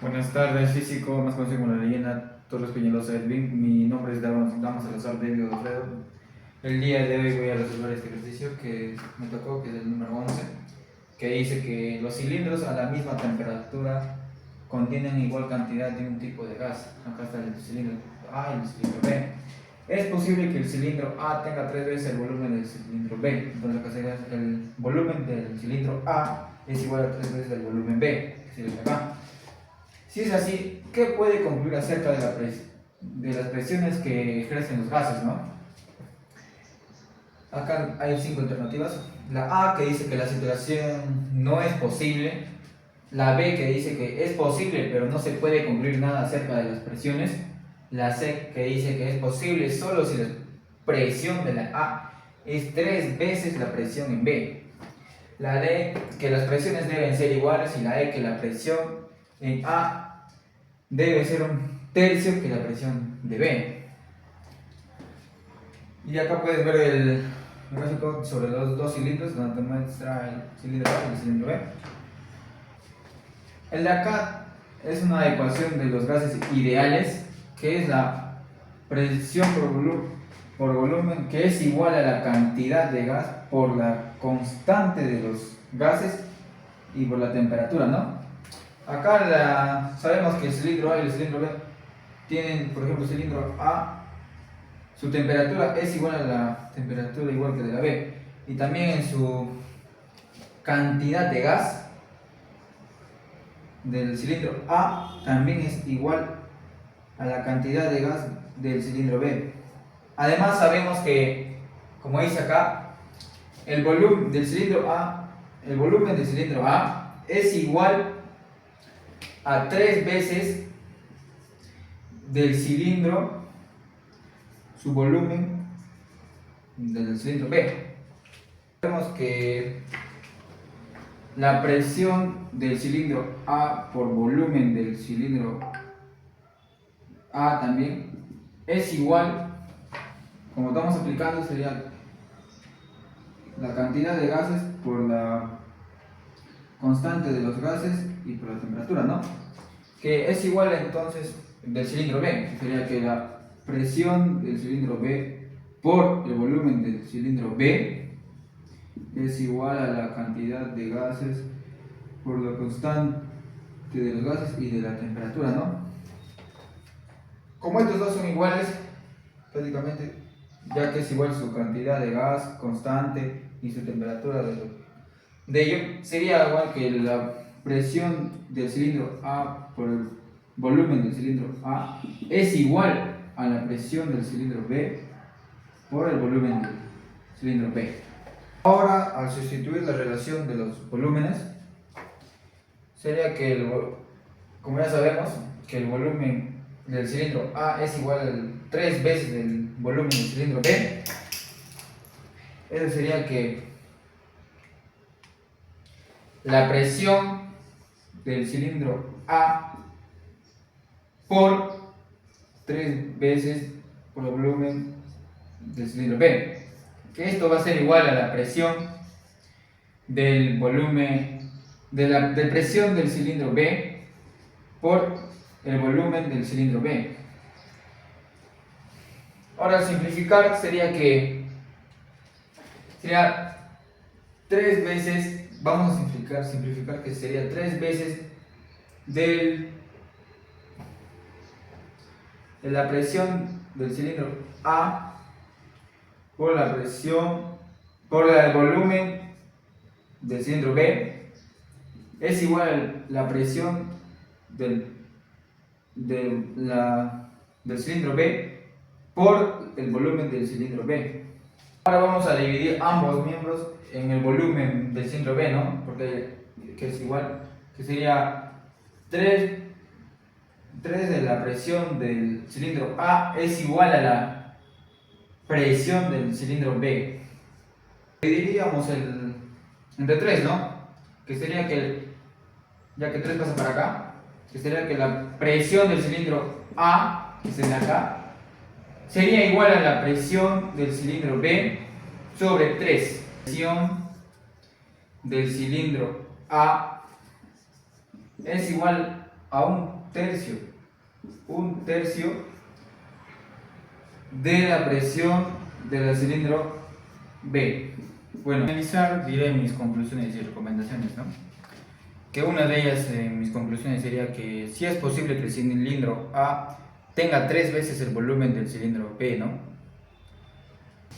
Buenas tardes, físico, más conocido como la leyenda Torres Peñalosa Edwin. Mi nombre es Damas Salazar David Alfredo. El día de hoy voy a resolver este ejercicio que me tocó, que es el número 11, que dice que los cilindros a la misma temperatura contienen igual cantidad de un tipo de gas. Acá está el cilindro A y el cilindro B. Es posible que el cilindro A tenga 3 veces el volumen del cilindro B. Entonces acá sería el volumen del cilindro A es igual a 3 veces el volumen B, que sería acá. Si es así, ¿qué puede concluir acerca de las presiones que ejercen los gases, no? Acá hay 5 alternativas. La A, que dice que la situación no es posible. La B, que dice que es posible pero no se puede concluir nada acerca de las presiones. La C, que dice que es posible solo si la presión de la A es 3 veces la presión en B. La D, que las presiones deben ser iguales, y la E, que la presión en A debe ser un tercio que la presión de B. Y acá puedes ver el gráfico sobre los dos cilindros, donde te muestra el cilindro A y el cilindro B. El de acá es una ecuación de los gases ideales, que es la presión por volumen, que es igual a la cantidad de gas por la constante de los gases y por la temperatura, ¿no? Acá sabemos que el cilindro A y el cilindro B tienen, por ejemplo, el cilindro A, su temperatura es igual a la temperatura igual que de la B, y también en su cantidad de gas del cilindro A también es igual a la cantidad de gas del cilindro B. Además sabemos que, como dice acá, el volumen del cilindro A es igual a 3 veces del cilindro, su volumen del cilindro B. Vemos que la presión del cilindro A por volumen del cilindro A también es igual, como estamos aplicando, sería la cantidad de gases por la constante de los gases y por la temperatura, ¿no? Que es igual entonces del cilindro B, que sería que la presión del cilindro B por el volumen del cilindro B es igual a la cantidad de gases por la constante de los gases y de la temperatura, ¿no? Como estos dos son iguales, prácticamente, ya que es igual su cantidad de gas constante y su temperatura de ello, sería igual que la presión del cilindro A por el volumen del cilindro A es igual a la presión del cilindro B por el volumen del cilindro B. Ahora, al sustituir la relación de los volúmenes, sería que, como ya sabemos, que el volumen del cilindro A es igual a 3 veces del volumen del cilindro B. Eso sería que la presión del cilindro A por 3 veces por el volumen del cilindro B, que esto va a ser igual a la presión del volumen de presión del cilindro B por el volumen del cilindro B. Ahora, al simplificar, sería 3 veces, vamos a simplificar que sería 3 veces de la presión del cilindro A por el volumen del cilindro B es igual a la presión del cilindro B por el volumen del cilindro B. Ahora vamos a dividir ambos miembros en el volumen del cilindro B, ¿no? Porque que es igual, que sería 3 de la presión del cilindro A es igual a la presión del cilindro B. Dividiríamos entre 3, ¿no? Que sería que, ya que 3 pasa para acá, que sería que la presión del cilindro A, que sería acá, sería igual a la presión del cilindro B sobre 3. Presión del cilindro A es igual a un tercio de la presión del cilindro B. Bueno, al finalizar diré mis conclusiones y recomendaciones, ¿no? Que una de ellas, mis conclusiones sería que sí es posible que el cilindro A tenga 3 veces el volumen del cilindro B, ¿no?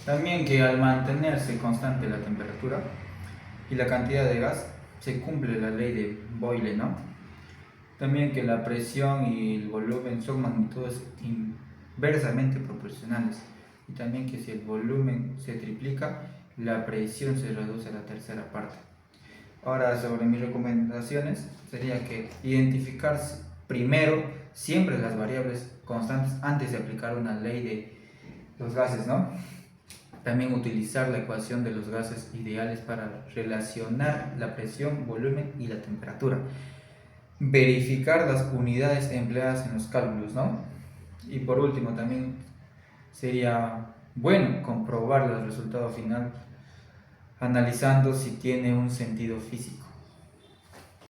También que al mantenerse constante la temperatura y la cantidad de gas, se cumple la ley de Boyle, ¿no? También que la presión y el volumen son magnitudes inversamente proporcionales. Y también que si el volumen se triplica, la presión se reduce a la tercera parte. Ahora, sobre mis recomendaciones, sería que identificar primero siempre las variables constantes antes de aplicar una ley de los gases, ¿no? También utilizar la ecuación de los gases ideales para relacionar la presión, volumen y la temperatura. Verificar las unidades empleadas en los cálculos, ¿no? Y por último, también sería bueno comprobar el resultado final analizando si tiene un sentido físico.